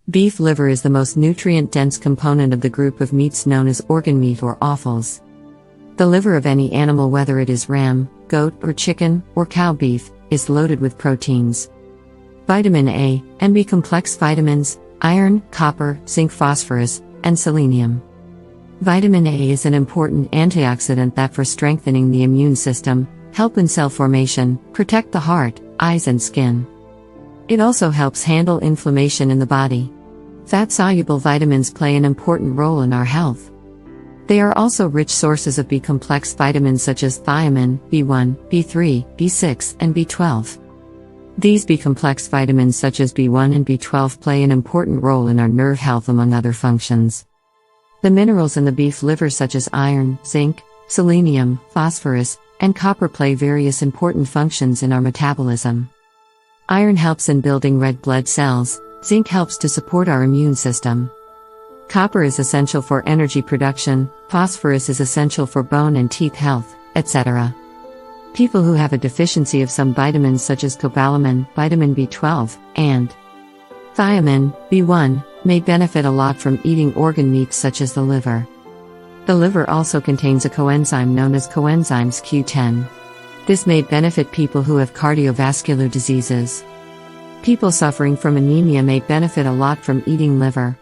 Beef liver is the most nutrient-dense component of the group of meats known as organ meat or offals. The liver of any animal, whether it is ram, goat, or chicken, or cow beef, is loaded with proteins. Vitamin A and B complex vitamins, iron, copper, zinc, phosphorus, and selenium. Vitamin A is an important antioxidant that for strengthening the immune system, help in cell formation, protect the heart, eyes and skin. It also helps handle inflammation in the body. Fat-soluble vitamins play an important role in our health. They are also rich sources of B-complex vitamins such as thiamine, B1, B3, B6, and B12. These B-complex vitamins such as B1 and B12 play an important role in our nerve health among other functions. The minerals in the beef liver such as iron, zinc, selenium, phosphorus, and copper play various important functions in our metabolism. Iron helps in building red blood cells, zinc helps to support our immune system. Copper is essential for energy production, phosphorus is essential for bone and teeth health, etc. People who have a deficiency of some vitamins such as cobalamin, vitamin B12, and thiamine, B1, may benefit a lot from eating organ meats such as the liver. The liver also contains a coenzyme known as coenzymes Q10. This may benefit people who have cardiovascular diseases. People suffering from anemia may benefit a lot from eating liver.